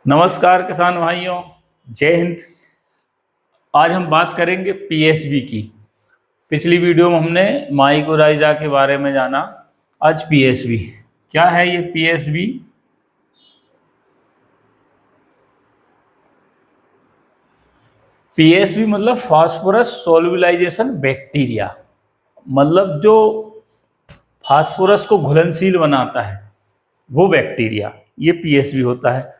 नमस्कार किसान भाइयों, जय हिंद। आज हम बात करेंगे पीएसबी की। पिछली वीडियो में हमने माइकोराइजा के बारे में जाना। आज पीएसबी क्या है। ये पीएसबी मतलब फास्फोरस सोल्युलाइजेशन बैक्टीरिया, मतलब जो फास्फोरस को घुलनशील बनाता है वो बैक्टीरिया, ये पीएसबी होता है।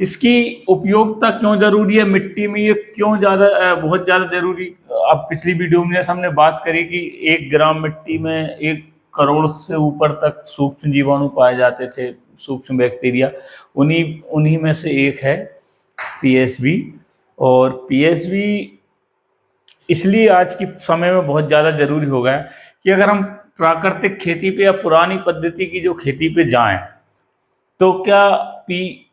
इसकी उपयोगिता क्यों जरूरी है, मिट्टी में ये क्यों बहुत ज़्यादा जरूरी। अब पिछली वीडियो में हमने बात करी कि 1 ग्राम मिट्टी में 1 करोड़ से ऊपर तक सूक्ष्म जीवाणु पाए जाते थे, सूक्ष्म बैक्टीरिया। उन्हीं उन्हीं में से एक है पीएसबी। और पीएसबी इसलिए आज के समय में बहुत ज़्यादा जरूरी हो गया है कि अगर हम प्राकृतिक खेती पे या पुरानी पद्धति की जो खेती पे जाएं तो क्या पी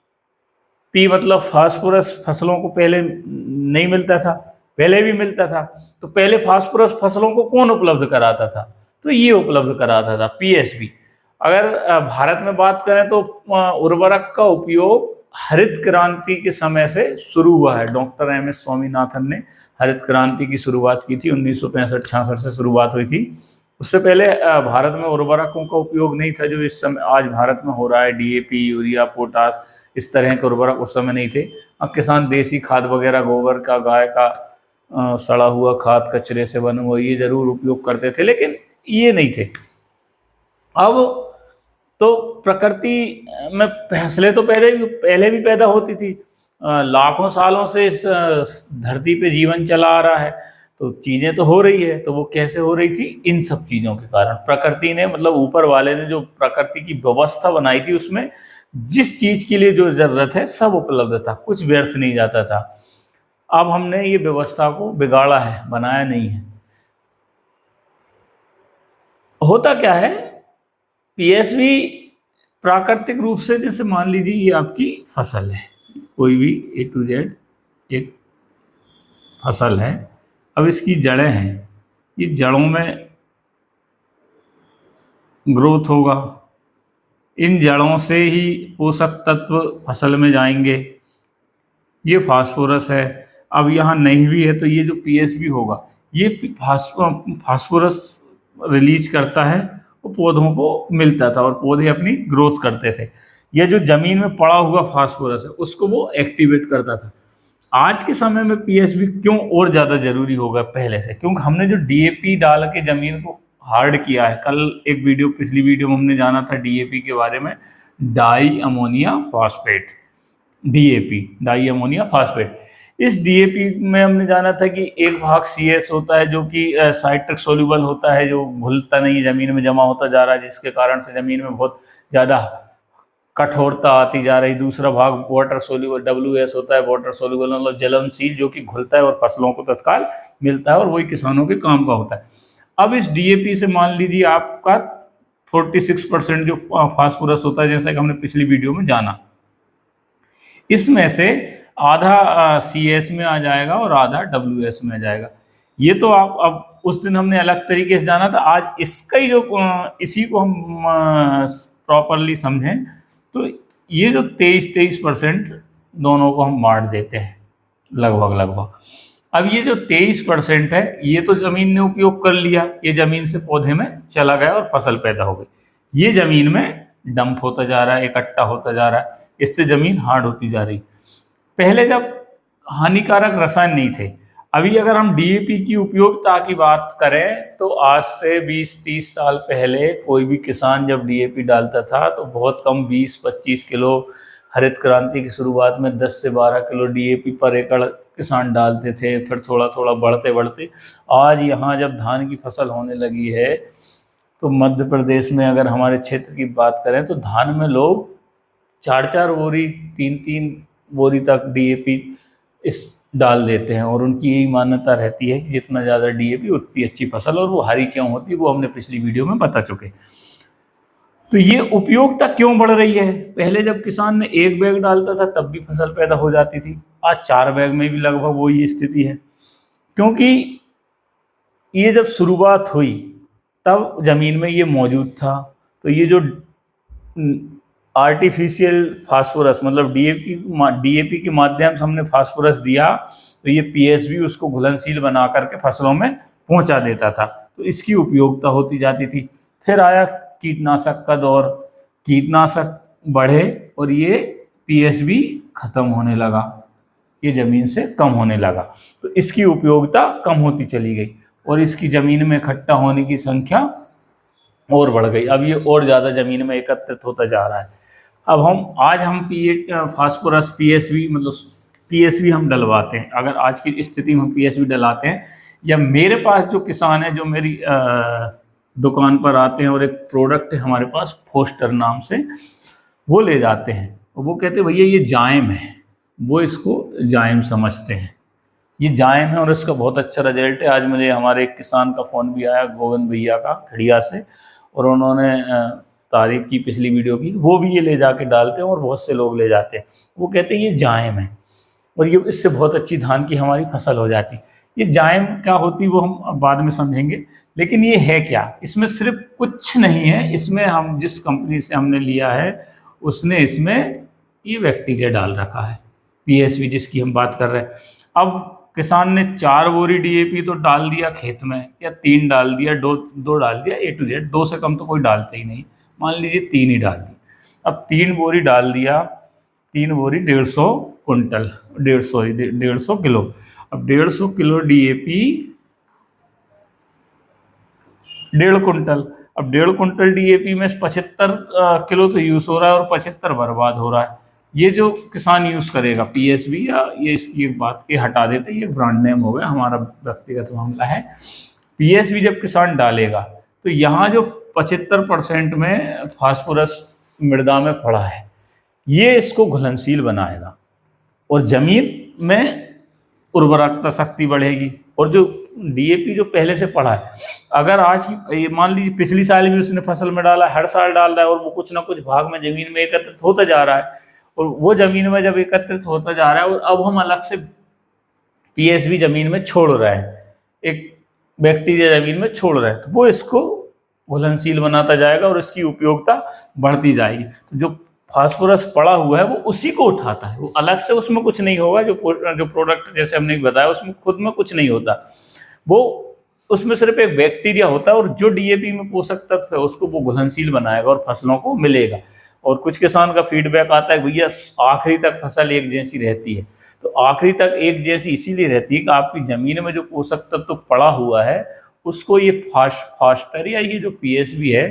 पी मतलब फास्फोरस फसलों को पहले नहीं मिलता था, पहले भी मिलता था। तो पहले फास्फोरस फसलों को कौन उपलब्ध कराता था? तो ये उपलब्ध कराता था पीएसबी। अगर भारत में बात करें तो उर्वरक का उपयोग हरित क्रांति के समय से शुरू हुआ है। Doctor MS. स्वामीनाथन ने हरित क्रांति की शुरुआत की थी, 1965-66 से शुरुआत हुई थी। उससे पहले भारत में उर्वरकों का उपयोग नहीं था जो इस समय आज भारत में हो रहा है। डीएपी, यूरिया, पोटास, इस तरह के उर्वरक उस समय नहीं थे। अब किसान देसी खाद वगैरह, गोबर का, गाय का सड़ा हुआ खाद, कचरे से बना हुआ, ये जरूर उपयोग करते थे, लेकिन ये नहीं थे। अब तो प्रकृति में फसलें तो पहले भी पैदा होती थी। लाखों सालों से इस धरती पे जीवन चला आ रहा है, तो चीजें तो हो रही है। तो वो कैसे हो रही थी? इन सब चीजों के कारण। प्रकृति ने, मतलब ऊपर वाले ने जो प्रकृति की व्यवस्था बनाई थी, उसमें जिस चीज के लिए जो जरूरत है सब उपलब्ध था, कुछ व्यर्थ नहीं जाता था। अब हमने ये व्यवस्था को बिगाड़ा है, बनाया नहीं है। होता क्या है, पीएसबी प्राकृतिक रूप से, जैसे मान लीजिए ये आपकी फसल है, कोई भी A to Z एक फसल है। अब इसकी जड़ें हैं, ये जड़ों में ग्रोथ होगा, इन जड़ों से ही पोषक तत्व फसल में जाएंगे। ये फास्फोरस है। अब यहाँ नहीं भी है तो ये जो पीएसबी होगा, ये फास्फोरस रिलीज करता है, वो पौधों को मिलता था और पौधे अपनी ग्रोथ करते थे। ये जो जमीन में पड़ा हुआ फास्फोरस है उसको वो एक्टिवेट करता था। आज के समय में पीएसबी क्यों और ज़्यादा जरूरी होगा पहले से? क्योंकि हमने जो डीएपी डाल के जमीन को हार्ड किया है। कल एक वीडियो, पिछली वीडियो में हमने जाना था डीएपी के बारे में, di ammonia phosphate, DAP, di ammonia phosphate. इस डीएपी में हमने जाना था कि एक भाग सीएस होता है जो कि साइट्रिक सोल्यूबल होता है, जो घुलता नहीं, जमीन में जमा होता जा रहा है, जिसके कारण से जमीन में बहुत ज़्यादा कठोरता आती जा रही। दूसरा भाग वाटर सोल्यूबल, डब्ल्यूएस होता है, वाटर सोल्यूबल मतलब जलनशील, जो कि घुलता है और फसलों को तत्काल मिलता है और वही किसानों के काम का होता है। अब इस डीएपी से मान लीजिए आपका 46% जो फास्फोरस होता है, जैसा कि हमने पिछली वीडियो में जाना, इसमें से आधा सीएस में आ जाएगा और आधा डब्ल्यूएस में आ जाएगा। ये तो आप, अब उस दिन हमने अलग तरीके से जाना था, आज इसका ही जो इसी को हम प्रॉपरली समझें तो ये जो 23% दोनों को हम बांट देते हैं लगभग। अब ये जो 23% है, ये तो जमीन ने उपयोग कर लिया, ये जमीन से पौधे में चला गया और फसल पैदा हो गई। ये जमीन में डंप होता जा रहा है, इकट्ठा होता जा रहा है, इससे जमीन हार्ड होती जा रही। पहले जब हानिकारक रसायन नहीं थे, अभी अगर हम डीएपी की उपयोगिता की बात करें तो आज से 20-30 साल पहले कोई भी किसान जब डीएपी डालता था तो बहुत कम 20-25 किलो, हरित क्रांति की शुरुआत में 10 से 12 किलो डीएपी पर एकड़ किसान डालते थे। फिर थोड़ा थोड़ा बढ़ते बढ़ते आज यहाँ जब धान की फसल होने लगी है तो मध्य प्रदेश में अगर हमारे क्षेत्र की बात करें तो धान में लोग 4-4 बोरी, 3-3 बोरी तक डीएपी इस डाल देते हैं। और उनकी यही मान्यता रहती है कि जितना ज़्यादा डीएपी उतनी अच्छी फसल, और वो हरी क्यों होती है वो हमने पिछली वीडियो में बता चुके। तो ये उपयोगिता क्यों बढ़ रही है? पहले जब किसान ने 1 बैग डालता था तब भी फसल पैदा हो जाती थी, आज 4 बैग में भी लगभग वही स्थिति है। क्योंकि ये जब शुरुआत हुई तब जमीन में ये मौजूद था, तो ये जो आर्टिफिशियल फास्फोरस, मतलब डीएपी के माध्यम से हमने फास्फोरस दिया तो ये पीएसबी उसको घुलनशील बना करके फसलों में पहुंचा देता था, तो इसकी उपयोगिता होती जाती थी। फिर आया कीटनाशक का दौर, कीटनाशक बढ़े और ये पीएसबी खत्म होने लगा, ये जमीन से कम होने लगा, तो इसकी उपयोगिता कम होती चली गई और इसकी जमीन में इकट्ठा होने की संख्या और बढ़ गई। अब ये और ज़्यादा ज़मीन में एकत्रित होता जा रहा है। अब हम फास्फोरस पीएसबी, मतलब पीएसबी हम डलवाते हैं, अगर आज की स्थिति में हम पीएसबी डलाते हैं, या मेरे पास जो किसान है जो मेरी दुकान पर आते हैं और एक प्रोडक्ट है हमारे पास फोस्टर नाम से, वो ले जाते हैं और वो कहते हैं भैया ये जाइम है, वो इसको जाइम समझते हैं, ये जाइम है और इसका बहुत अच्छा रिजल्ट है। आज मुझे हमारे एक किसान का फ़ोन भी आया, गोविंद भैया का, खड़िया से, और उन्होंने तारीफ की पिछली वीडियो की, वो भी ये ले जाके डालते हैं और बहुत से लोग ले जाते हैं। वो कहते हैं ये जाइम है और ये इससे बहुत अच्छी धान की हमारी फसल हो जाती। ये जाइम क्या होती वो हम बाद में समझेंगे, लेकिन ये है क्या, इसमें सिर्फ कुछ नहीं है, इसमें हम जिस कंपनी से हमने लिया है उसने इसमें ये बैक्टीरिया डाल रखा है, पीएसबी जिसकी हम बात कर रहे हैं। अब किसान ने 4 बोरी डीएपी तो डाल दिया खेत में, या 3 डाल दिया, दो डाल दिया, A to Z, 2 से कम तो कोई डालता ही नहीं, मान लीजिए 3 ही डाल दी। अब 3 बोरी डाल दिया, 3 बोरी 150 कुंटल, 150 किलो। अब 150 किलो डीएपी 1.5 कुंटल। अब 1.5 कुंटल डीएपी में 75 किलो तो यूज़ हो रहा है और 75 बर्बाद हो रहा है। ये जो किसान यूज़ करेगा पीएसबी, या ये इसकी एक बात के हटा देते, ये ब्रांड नेम हो गया, हमारा व्यक्तिगत मामला है। पीएसबी जब किसान डालेगा तो यहाँ जो 75% में फास्फोरस मृदा में पड़ा है, ये इसको घुलनशील बनाएगा और जमीन में उर्वरकता शक्ति बढ़ेगी। और जो डीएपी जो पहले से पड़ा है, अगर आज की मान लीजिए पिछली साल भी उसने फसल में डाला, हर साल डाल रहा है और वो कुछ ना कुछ भाग में जमीन में एकत्रित होता जा रहा है, और वो जमीन में जब एकत्रित होता जा रहा है और अब हम अलग से पीएसबी जमीन में छोड़ रहे हैं, एक बैक्टीरिया जमीन में छोड़ रहे हैं, तो वो इसको घुलनशील बनाता जाएगा और इसकी उपयोगिता बढ़ती जाएगी। तो जो फास्फोरस पड़ा हुआ है वो उसी को उठाता है, वो अलग से उसमें कुछ नहीं होगा। जो प्रोडक्ट जैसे हमने बताया उसमें खुद में कुछ नहीं होता, वो उसमें सिर्फ एक बैक्टीरिया होता है और जो डीएपी में पोषक तत्व है उसको वो घुलनशील बनाएगा और फसलों को मिलेगा। और कुछ किसान का फीडबैक आता है भैया आखिरी तक फसल एक जैसी रहती है, तो आखिरी तक एक जैसी इसीलिए रहती है कि आपकी ज़मीन में जो पोषक तत्व तो पड़ा हुआ है उसको ये फास्टर या ये जो पीएसबी है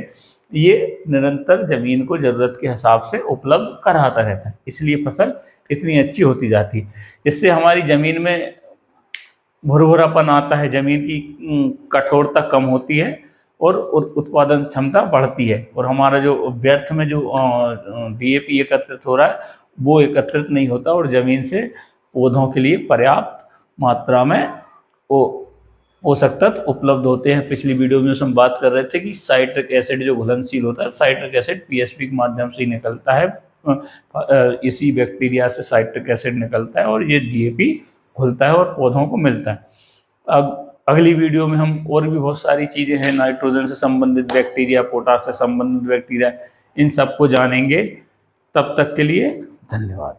ये निरंतर ज़मीन को ज़रूरत के हिसाब से उपलब्ध कराता रहता है, इसलिए फसल इतनी अच्छी होती जाती है। इससे हमारी ज़मीन में भुरभुरापन आता है, ज़मीन की कठोरता कम होती है और उत्पादन क्षमता बढ़ती है, और हमारा जो व्यर्थ में जो डीएपी एकत्रित हो रहा है वो एकत्रित नहीं होता और ज़मीन से पौधों के लिए पर्याप्त मात्रा में वो पोषक तत्व उपलब्ध होते हैं। पिछली वीडियो में हम बात कर रहे थे कि साइट्रिक एसिड जो घुलनशील होता है, साइट्रिक एसिड पीएसबी के माध्यम से ही निकलता है, इसी बैक्टीरिया से साइट्रिक एसिड निकलता है और ये डीएपी घुलता है और पौधों को मिलता है। अब अगली वीडियो में हम और भी बहुत सारी चीज़ें हैं, नाइट्रोजन से संबंधित बैक्टीरिया, पोटाश से संबंधित बैक्टीरिया, इन सबको जानेंगे। तब तक के लिए धन्यवाद।